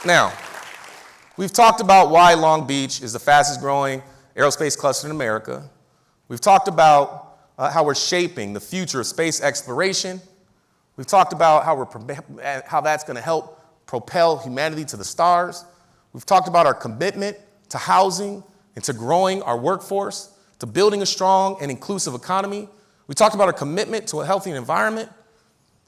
Now, we've talked about why Long Beach is the fastest growing aerospace cluster in America. We've talked about how we're shaping the future of space exploration. We've talked about how that's going to help propel humanity to the stars. We've talked about our commitment to housing and to growing our workforce, to building a strong and inclusive economy. We talked about our commitment to a healthy environment.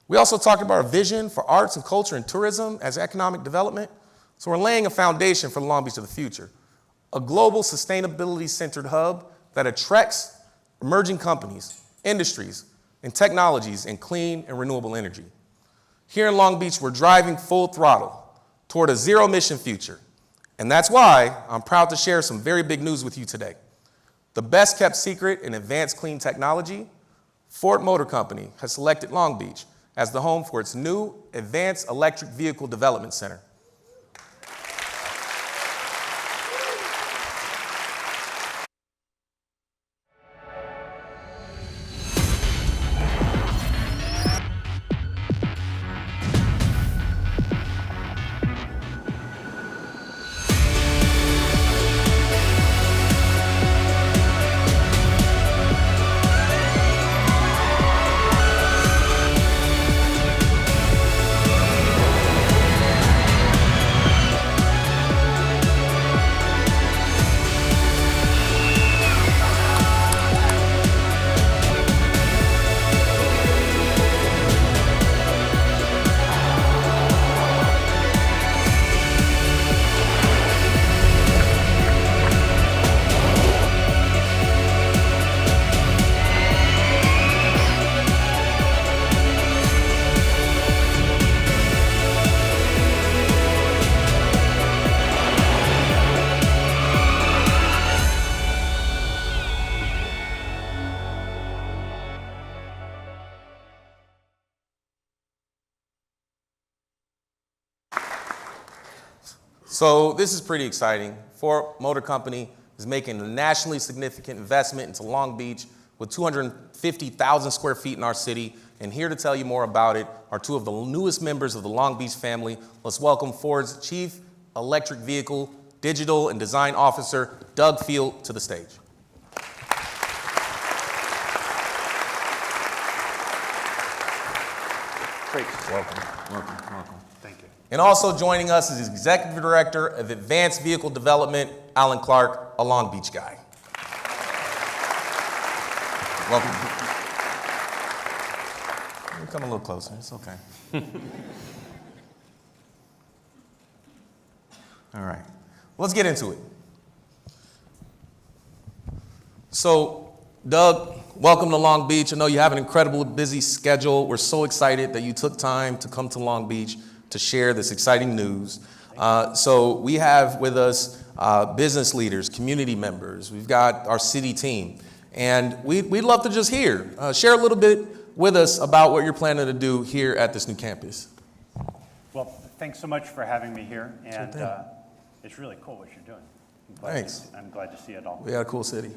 We also talked about our vision for arts and culture and tourism as economic development. So we're laying a foundation for the Long Beach of the future, a global sustainability-centered hub that attracts emerging companies, industries, and technologies in clean and renewable energy. Here in Long Beach, we're driving full throttle toward a zero-emission future. And that's why I'm proud to share some very big news with you today. The best-kept secret in advanced clean technology, Ford Motor Company has selected Long Beach as the home for its new Advanced Electric Vehicle Development Center. So this is pretty exciting. Ford Motor Company is making a nationally significant investment into Long Beach with 250,000 square feet in our city. And here to tell you more about it are two of the newest members of the Long Beach family. Let's welcome Ford's Chief Electric Vehicle, Digital and Design Officer, Doug Field, to the stage. Great. Welcome. Thank you. And also joining us is Executive Director of Advanced Vehicle Development, Alan Clark, a Long Beach guy. Welcome. You come a little closer, it's okay. All right, let's get into it. So, Doug, welcome to Long Beach. I know you have an incredibly busy schedule. We're so excited that you took time to come to Long Beach to share this exciting news. So we have with us business leaders, community members. We've got our city team. And we'd love to just share a little bit with us about what you're planning to do here at this new campus. Well, thanks so much for having me here. And it's really cool what you're doing. Thanks. I'm glad to see it all. We got a cool city.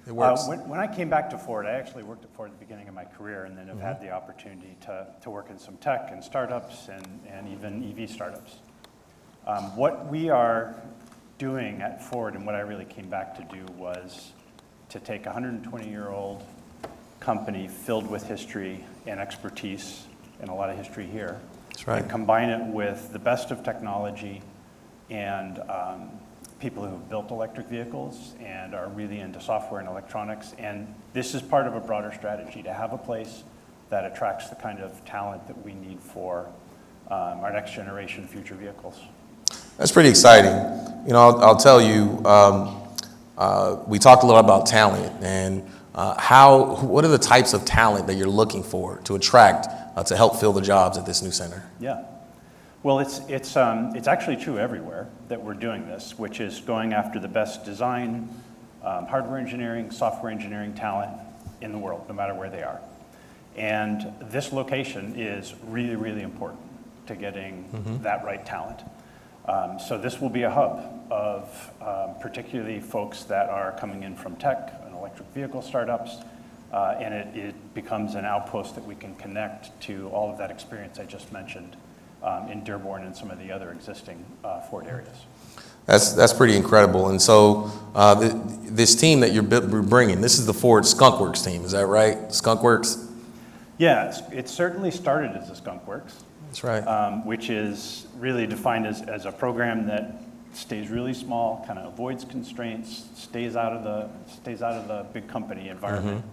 It works. When I came back to Ford, I actually worked at Ford at the beginning of my career, and then have had the opportunity to work in some tech and startups and even EV startups. What we are doing at Ford, and what I really came back to do, was to take a 120-year-old company filled with history and expertise, and a lot of history here, That's right. and combine it with the best of technology and people who have built electric vehicles and are really into software and electronics. And this is part of a broader strategy to have a place that attracts the kind of talent that we need for our next generation future vehicles. That's pretty exciting. You know, I'll tell you, we talked a little about talent and what are the types of talent that you're looking for to attract to help fill the jobs at this new center? Yeah. Well, it's actually true everywhere that we're doing this, which is going after the best design, hardware engineering, software engineering talent in the world, no matter where they are. And this location is really, really important to getting that right talent. So this will be a hub of particularly folks that are coming in from tech and electric vehicle startups, and it becomes an outpost that we can connect to all of that experience I just mentioned in Dearborn and some of the other existing Ford areas. That's pretty incredible. And so this team that you're bringing, this is the Ford Skunk Works team, is that right? Skunk Works? Yeah, it certainly started as a Skunk Works. That's right. Which is really defined as a program that stays really small, kind of avoids constraints, stays out of the big company environment.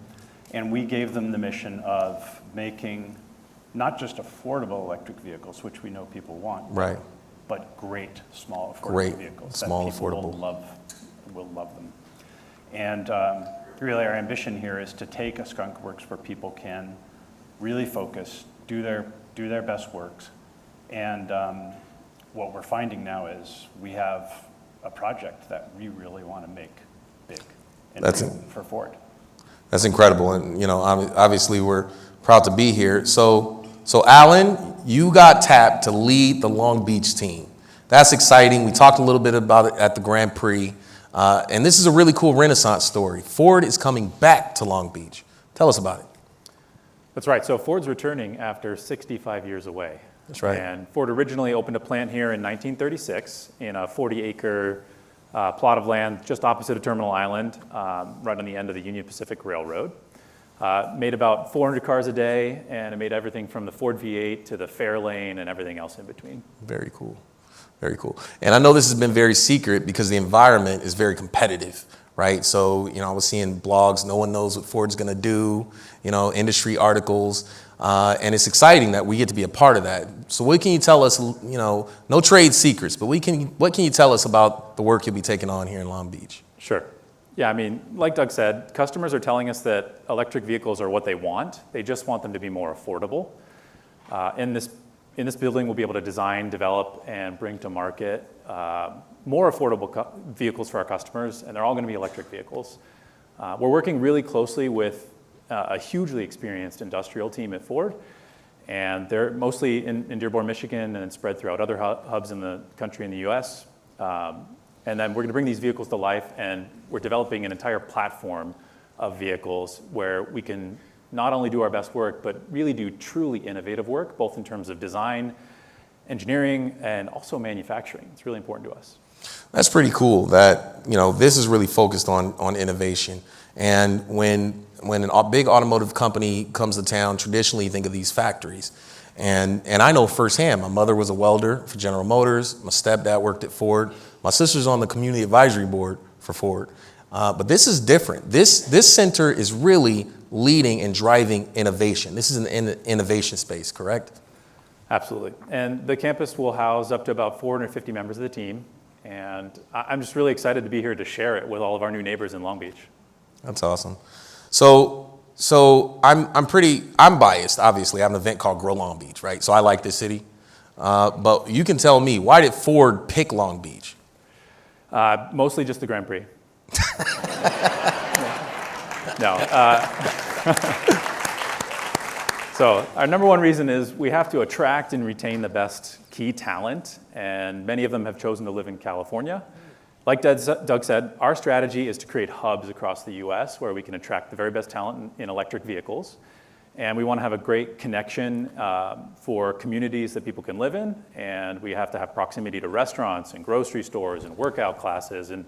And we gave them the mission of making not just affordable electric vehicles, which we know people want, right, but great small affordable vehicles that people affordable. will love them. And really our ambition here is to take a Skunk Works where people can really focus, do their best works. And what we're finding now is we have a project that we really want to make big for Ford. That's incredible. And, you know, obviously we're proud to be here. So Alan, you got tapped to lead the Long Beach team. That's exciting. We talked a little bit about it at the Grand Prix. And this is a really cool Renaissance story. Ford is coming back to Long Beach. Tell us about it. That's right. So Ford's returning after 65 years away. That's right. And Ford originally opened a plant here in 1936 in a 40-acre plot of land just opposite of Terminal Island, right on the end of the Union Pacific Railroad. Made about 400 cars a day, and it made everything from the Ford V8 to the Fairlane and everything else in between. Very cool. Very cool. And I know this has been very secret because the environment is very competitive, right? So, you know, I was seeing blogs, no one knows what Ford's going to do, you know, industry articles. And it's exciting that we get to be a part of that. So what can you tell us, you know, no trade secrets, but what can you tell us about the work you'll be taking on here in Long Beach? Sure. Yeah, I mean, like Doug said, customers are telling us that electric vehicles are what they want. They just want them to be more affordable. In this building, we'll be able to design, develop, and bring to market more affordable vehicles for our customers, and they're all going to be electric vehicles. We're working really closely with a hugely experienced industrial team at Ford, and they're mostly in Dearborn, Michigan, and spread throughout other hubs in the country and the US. And then we're going to bring these vehicles to life, and we're developing an entire platform of vehicles where we can not only do our best work, but really do truly innovative work, both in terms of design, engineering, and also manufacturing. It's really important to us. That's pretty cool that, you know, this is really focused on innovation. And when a big automotive company comes to town, traditionally you think of these factories. And I know firsthand, my mother was a welder for General Motors, my stepdad worked at Ford, my sister's on the community advisory board for Ford. But this is different. This center is really leading and driving innovation. This is an innovation space, correct? Absolutely. And the campus will house up to about 450 members of the team. And I'm just really excited to be here to share it with all of our new neighbors in Long Beach. That's awesome. So I'm biased, obviously. I have an event called Grow Long Beach, right? So I like this city. But you can tell me, why did Ford pick Long Beach? Mostly just the Grand Prix. No. So our number one reason is we have to attract and retain the best key talent, and many of them have chosen to live in California. Like Doug said, our strategy is to create hubs across the US where we can attract the very best talent in electric vehicles. And we want to have a great connection for communities that people can live in, and we have to have proximity to restaurants and grocery stores and workout classes and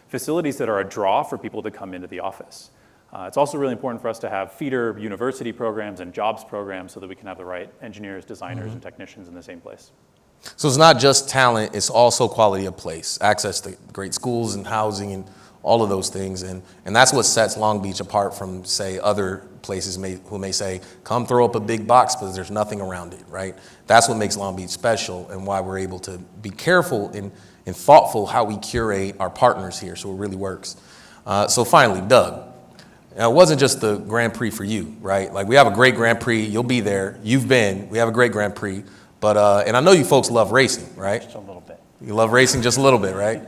facilities that are a draw for people to come into the office. It's also really important for us to have feeder university programs and jobs programs so that we can have the right engineers, designers, and technicians in the same place. So it's not just talent, it's also quality of place, access to great schools and housing and all of those things. And that's what sets Long Beach apart from, say, other places who may say, come throw up a big box, but there's nothing around it, right? That's what makes Long Beach special and why we're able to be careful and thoughtful how we curate our partners here so it really works. So finally, Doug. Now, it wasn't just the Grand Prix for you, right? Like, we have a great Grand Prix. You'll be there. You've been. We have a great Grand Prix. But, and I know you folks love racing, right? Just a little bit. You love racing just a little bit, right?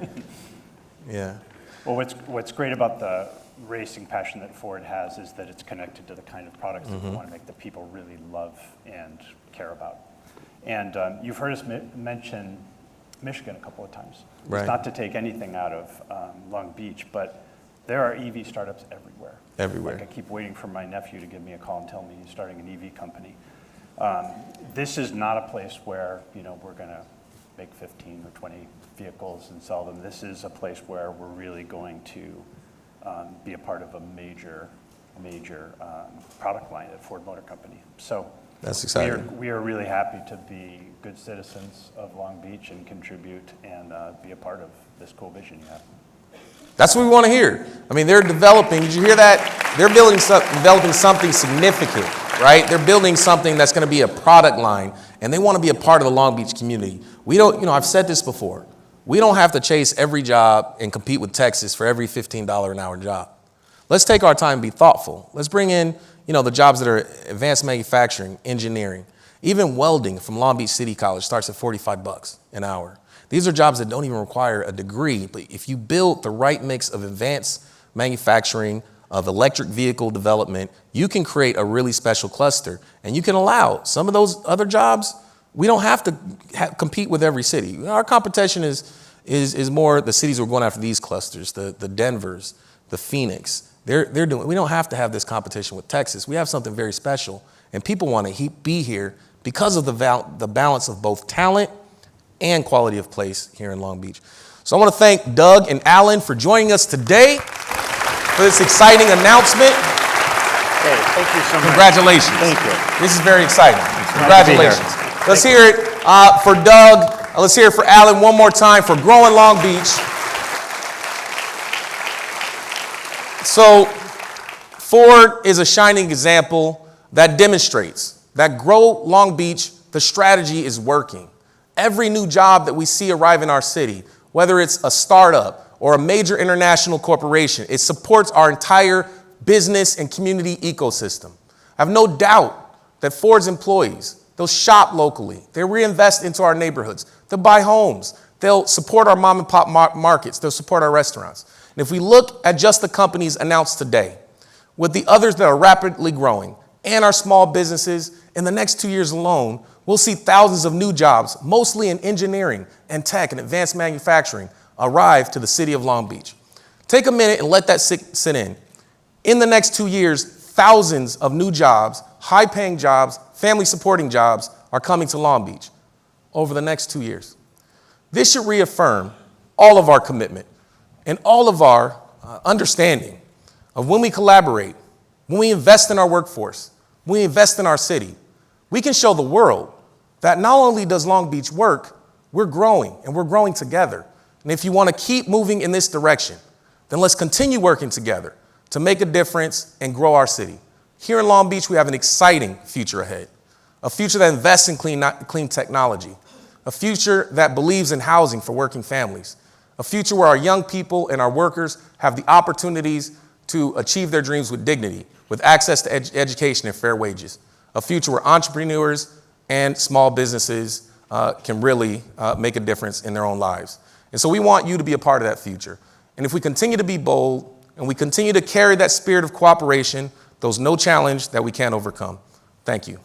Yeah. Well, what's great about the racing passion that Ford has is that it's connected to the kind of products that we want to make that people really love and care about. And you've heard us mention Michigan a couple of times. Right. It's not to take anything out of Long Beach, but there are EV startups everywhere. Everywhere. Like, I keep waiting for my nephew to give me a call and tell me he's starting an EV company. This is not a place where, we're going to make 15 or 20 vehicles and sell them. This is a place where we're really going to be a part of a major product line at Ford Motor Company. So That's exciting. we are really happy to be good citizens of Long Beach and contribute and be a part of this cool vision you have. That's what we want to hear. I mean, they're developing, did you hear that? They're developing something significant, right? They're building something that's going to be a product line, and they want to be a part of the Long Beach community. We don't, I've said this before. We don't have to chase every job and compete with Texas for every $15 an hour job. Let's take our time and be thoughtful. Let's bring in, the jobs that are advanced manufacturing, engineering, even welding from Long Beach City College starts at $45 an hour. These are jobs that don't even require a degree, but if you build the right mix of advanced manufacturing, of electric vehicle development, you can create a really special cluster, and you can allow some of those other jobs. We don't have to compete with every city. Our competition is more the cities who are going after these clusters, the Denvers, the Phoenix. They're doing. We don't have to have this competition with Texas. We have something very special, and people want to be here because of the balance of both talent and quality of place here in Long Beach. So I want to thank Doug and Alan for joining us today for this exciting announcement. Hey, thank you so much. Congratulations. Thank you. This is very exciting. Glad to be here. Congratulations. Let's hear it for Doug. Let's hear it for Alan one more time for Growing Long Beach. So Ford is a shining example that demonstrates that Grow Long Beach, the strategy is working. Every new job that we see arrive in our city, whether it's a startup or a major international corporation, it supports our entire business and community ecosystem. I have no doubt that Ford's employees, they'll shop locally, they'll reinvest into our neighborhoods, they'll buy homes, they'll support our mom and pop markets, they'll support our restaurants. And if we look at just the companies announced today, with the others that are rapidly growing and our small businesses, in the next 2 years alone, we'll see thousands of new jobs, mostly in engineering and tech and advanced manufacturing, arrive to the city of Long Beach. Take a minute and let that sit in. In the next 2 years, thousands of new jobs, high-paying jobs, family-supporting jobs are coming to Long Beach over the next 2 years. This should reaffirm all of our commitment and all of our understanding of when we collaborate, when we invest in our workforce, when we invest in our city, we can show the world that not only does Long Beach work, we're growing, and we're growing together. And if you want to keep moving in this direction, then let's continue working together to make a difference and grow our city. Here in Long Beach, we have an exciting future ahead, a future that invests in clean technology, a future that believes in housing for working families, a future where our young people and our workers have the opportunities to achieve their dreams with dignity, with access to education and fair wages, a future where entrepreneurs and small businesses can really make a difference in their own lives. And so we want you to be a part of that future. And if we continue to be bold and we continue to carry that spirit of cooperation, there's no challenge that we can't overcome. Thank you.